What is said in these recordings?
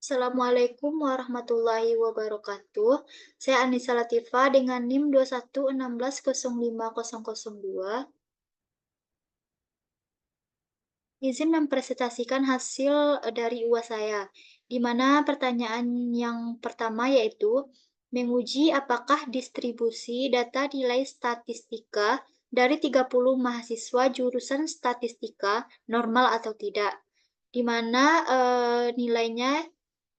Assalamualaikum warahmatullahi wabarakatuh. Saya Anissa Latifah dengan NIM 2116050002. Izin mempresentasikan hasil dari UAS saya, di mana pertanyaan yang pertama yaitu menguji apakah distribusi data nilai statistika dari 30 mahasiswa jurusan statistika normal atau tidak, di mana nilainya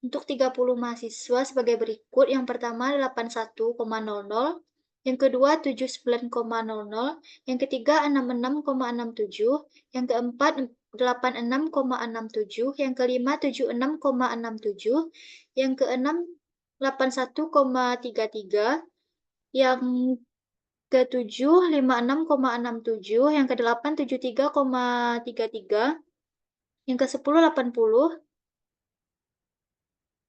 untuk 30 mahasiswa sebagai berikut. Yang pertama 81,00, yang kedua 79,00, yang ketiga 66,67, yang keempat 86,67, yang kelima 76,67, yang keenam 81,33, yang ketujuh 56,67, yang kedelapan 73,33, yang ke-10 80,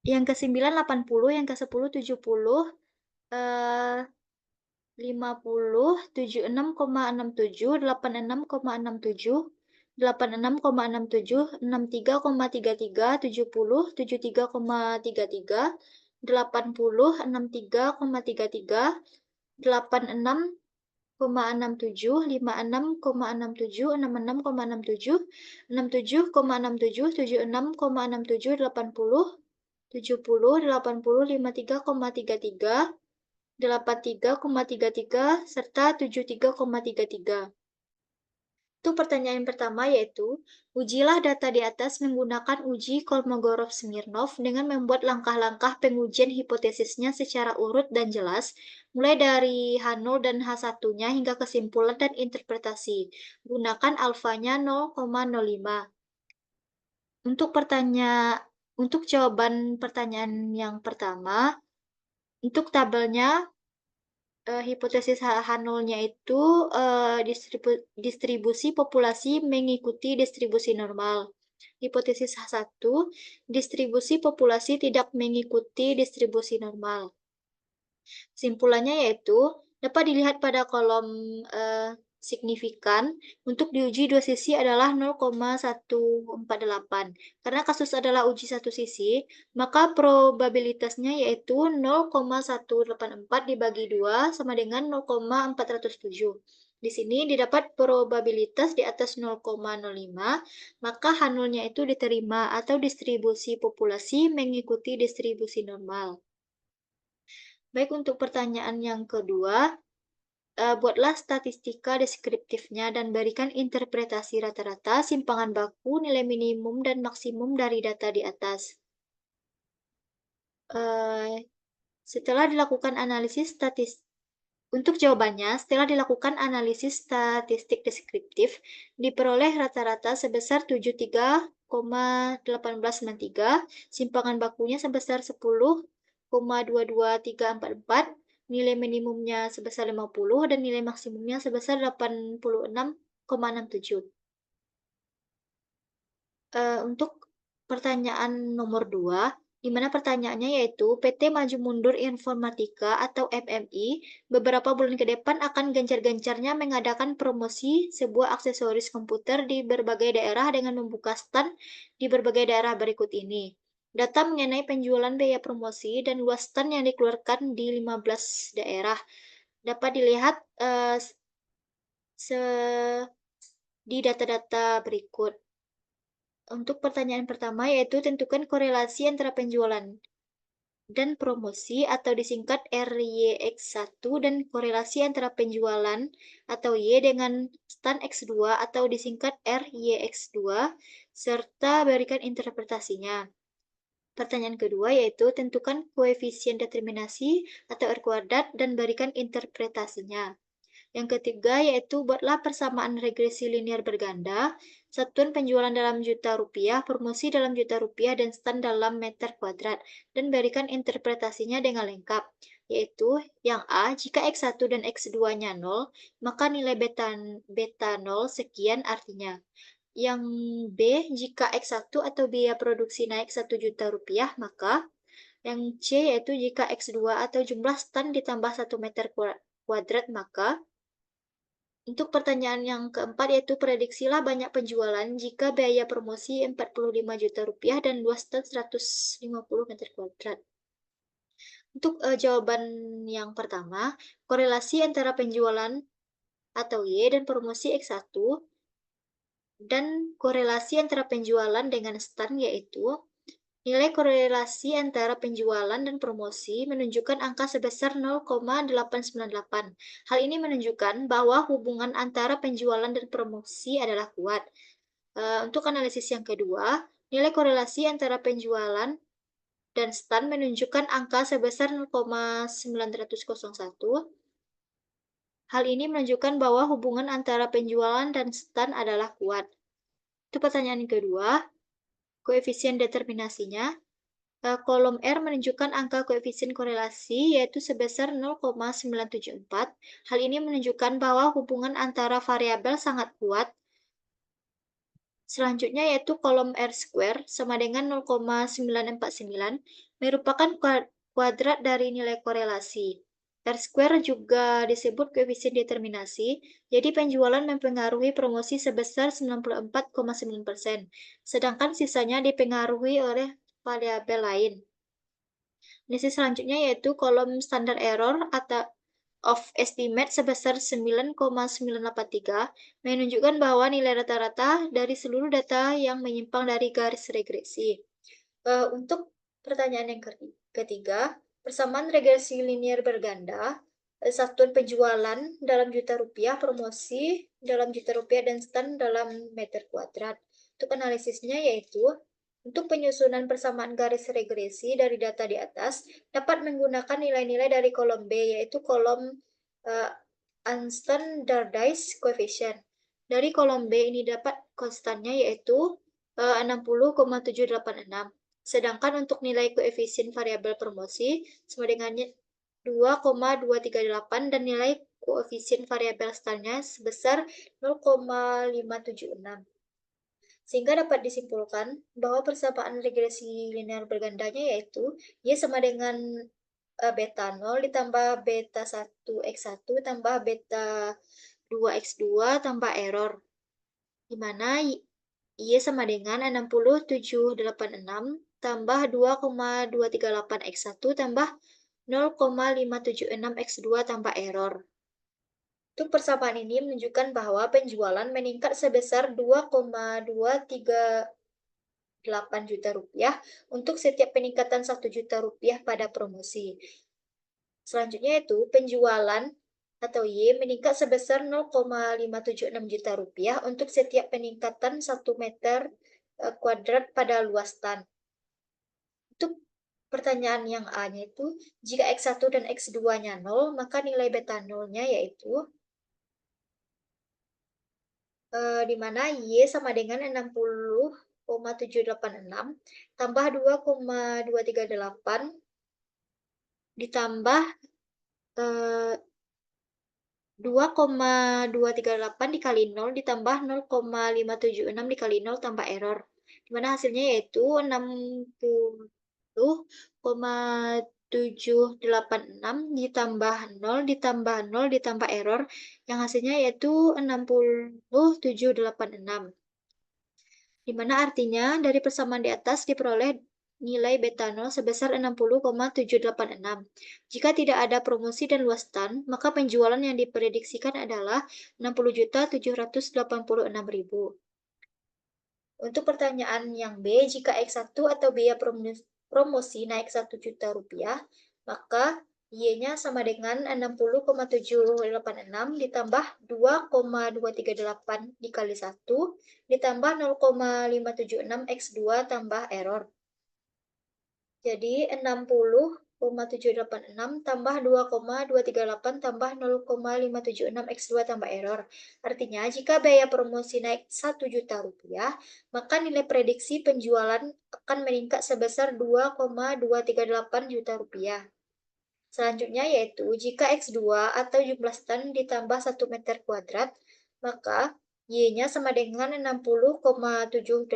yang ke-9 80, yang ke-10 70, 50, 76,67, 86,67, 86,67, 63,33, 70, 73,33, 80, 63,33, 86,67, 56,67, 66,67, 67,67, 76,67, 80, 70, 80, 53,33, 83,33, serta 73,33. Untuk pertanyaan yang pertama yaitu, ujilah data di atas menggunakan uji Kolmogorov-Smirnov dengan membuat langkah-langkah pengujian hipotesisnya secara urut dan jelas, mulai dari H0 dan H1-nya hingga kesimpulan dan interpretasi. Gunakan alfanya 0,05. Untuk jawaban pertanyaan yang pertama, untuk tabelnya hipotesis H0-nya itu, distribusi populasi mengikuti distribusi normal. Hipotesis H1, distribusi populasi tidak mengikuti distribusi normal. Kesimpulannya yaitu, dapat dilihat pada kolom signifikan, untuk diuji dua sisi adalah 0,148. Karena kasus adalah uji satu sisi, maka probabilitasnya yaitu 0,184 dibagi 2 sama dengan 0,407. Di sini didapat probabilitas di atas 0,05, maka H0-nya itu diterima atau distribusi populasi mengikuti distribusi normal. Baik, untuk pertanyaan yang kedua, buatlah statistika deskriptifnya dan berikan interpretasi rata-rata, simpangan baku, nilai minimum dan maksimum dari data di atas. Setelah dilakukan analisis untuk jawabannya, setelah dilakukan analisis statistik deskriptif, diperoleh rata-rata sebesar 73,1893, simpangan bakunya sebesar 10,22344, nilai minimumnya sebesar 50, dan nilai maksimumnya sebesar 86,67. Untuk pertanyaan nomor 2, di mana pertanyaannya yaitu PT Maju Mundur Informatika atau MMI beberapa bulan ke depan akan gencar-gencarnya mengadakan promosi sebuah aksesoris komputer di berbagai daerah dengan membuka stand di berbagai daerah berikut ini. Data mengenai penjualan biaya promosi dan luas stand yang dikeluarkan di 15 daerah dapat dilihat di data-data berikut. Untuk pertanyaan pertama yaitu tentukan korelasi antara penjualan dan promosi atau disingkat RYX1 dan korelasi antara penjualan atau Y dengan stand X2 atau disingkat RYX2 serta berikan interpretasinya. Pertanyaan kedua yaitu tentukan koefisien determinasi atau R kuadrat dan berikan interpretasinya. Yang ketiga yaitu buatlah persamaan regresi linear berganda, satuan penjualan dalam juta rupiah, promosi dalam juta rupiah, dan stand dalam meter kuadrat, dan berikan interpretasinya dengan lengkap, yaitu yang A, jika X1 dan X2-nya 0, maka nilai beta 0 sekian artinya. Yang B, jika X1 atau biaya produksi naik 1 juta rupiah, maka yang C yaitu jika X2 atau jumlah stand ditambah 1 meter kuadrat, maka Untuk pertanyaan yang keempat yaitu prediksilah banyak penjualan jika biaya promosi 45 juta rupiah dan luas stand 150 meter kuadrat. Untuk jawaban yang pertama, korelasi antara penjualan atau Y dan promosi X1 dan korelasi antara penjualan dengan stand yaitu nilai korelasi antara penjualan dan promosi menunjukkan angka sebesar 0,898. Hal ini menunjukkan bahwa hubungan antara penjualan dan promosi adalah kuat. Untuk analisis yang kedua, nilai korelasi antara penjualan dan stand menunjukkan angka sebesar 0,901. Hal ini menunjukkan bahwa hubungan antara penjualan dan stand adalah kuat. Itu pertanyaan yang kedua, koefisien determinasinya. Kolom R menunjukkan angka koefisien korelasi, yaitu sebesar 0,974. Hal ini menunjukkan bahwa hubungan antara variabel sangat kuat. Selanjutnya yaitu kolom R square sama dengan 0,949, merupakan kuadrat dari nilai korelasi. R square juga disebut koefisien determinasi, jadi penjualan mempengaruhi promosi sebesar 94,9%, sedangkan sisanya dipengaruhi oleh variabel lain. Analisis selanjutnya yaitu kolom standar error atau of estimate sebesar 9,983 menunjukkan bahwa nilai rata-rata dari seluruh data yang menyimpang dari garis regresi. Untuk pertanyaan yang ketiga, persamaan regresi linear berganda, satuan penjualan dalam juta rupiah, promosi dalam juta rupiah, dan stand dalam meter kuadrat. Untuk analisisnya yaitu, untuk penyusunan persamaan garis regresi dari data di atas, dapat menggunakan nilai-nilai dari kolom B, yaitu kolom unstandardized coefficient. Dari kolom B ini dapat konstannya yaitu 60,786. Sedangkan untuk nilai koefisien variabel promosi sama dengan 2,238 dan nilai koefisien variabel standnya sebesar 0,576. Sehingga dapat disimpulkan bahwa persamaan regresi linear bergandanya yaitu Y sama dengan beta 0 ditambah beta 1 X1 tambah beta 2 X2 tambah error, di mana Y sama dengan 60,786 tambah 2,238 X1 tambah 0,576 X2 tambah error. Untuk persamaan ini menunjukkan bahwa penjualan meningkat sebesar 2,238 juta rupiah untuk setiap peningkatan 1 juta rupiah pada promosi. Selanjutnya itu penjualan atau Y meningkat sebesar 0,576 juta rupiah untuk setiap peningkatan 1 meter kuadrat pada luas tan. Untuk pertanyaan yang A-nya itu, jika X1 dan X2-nya 0, maka nilai beta 0-nya yaitu di mana Y sama dengan 60,786 tambah 2,238 ditambah 2,238 dikali 0 ditambah 0,576 dikali 0 tambah error. Dimana hasilnya yaitu 60,786 ditambah 0 ditambah 0 ditambah error, yang hasilnya yaitu 60,786. Dimana artinya dari persamaan di atas diperoleh nilai beta 0 sebesar 60,786. Jika tidak ada promosi dan luas tan, maka penjualan yang diprediksikan adalah 60.786.000. Untuk pertanyaan yang B, jika X1 atau biaya promosi naik 1 juta rupiah, maka Y-nya sama dengan 60,786 ditambah 2,238 dikali 1 ditambah 0,576 X2 tambah error. Jadi 60,786 tambah 2,238 tambah 0,576 X2 tambah error. Artinya jika biaya promosi naik 1 juta rupiah, maka nilai prediksi penjualan akan meningkat sebesar 2,238 juta rupiah. Selanjutnya yaitu jika X2 atau jumlah stand ditambah 1 meter kuadrat, maka Y-nya sama dengan 60,786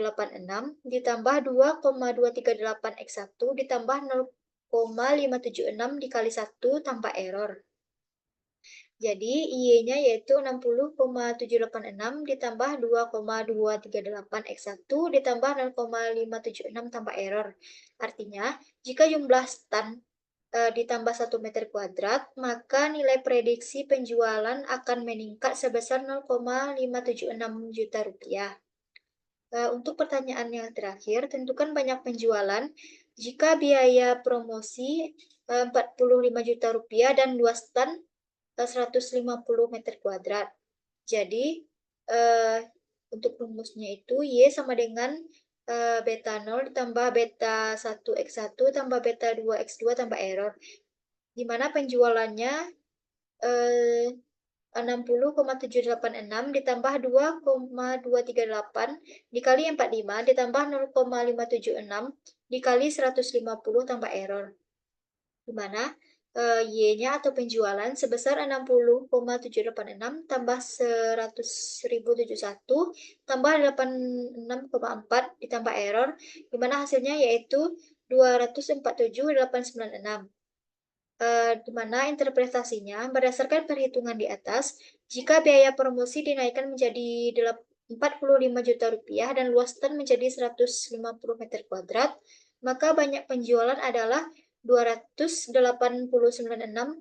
ditambah 2,238 X1 ditambah 0,576 dikali 1 tanpa error. Jadi, Y-nya yaitu 60,786 ditambah 2,238 X1 ditambah 0,576 tanpa error. Artinya, jika jumlah stan ditambah 1 meter kuadrat, maka nilai prediksi penjualan akan meningkat sebesar 0,576 juta rupiah. Untuk pertanyaan yang terakhir, tentukan banyak penjualan jika biaya promosi 45 juta rupiah dan luas stan 150 meter kuadrat. Jadi, eh, untuk rumusnya itu Y sama dengan beta 0 ditambah beta 1 X1 tambah beta 2 X2 tambah error, di mana penjualannya eh, 60,786 ditambah 2,238 dikali 45 ditambah 0,576 dikali 150 tambah error, di mana Y-nya atau penjualan sebesar 60,786 tambah 100.071 tambah 86,4 ditambah error, di mana hasilnya yaitu 247.896. Di mana interpretasinya berdasarkan perhitungan di atas, jika biaya promosi dinaikkan menjadi 45 juta rupiah dan luas stand menjadi 150 meter kuadrat, maka banyak penjualan adalah 289,6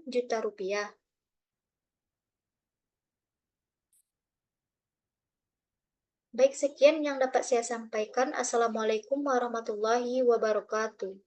juta rupiah. Baik, sekian yang dapat saya sampaikan. Assalamualaikum warahmatullahi wabarakatuh.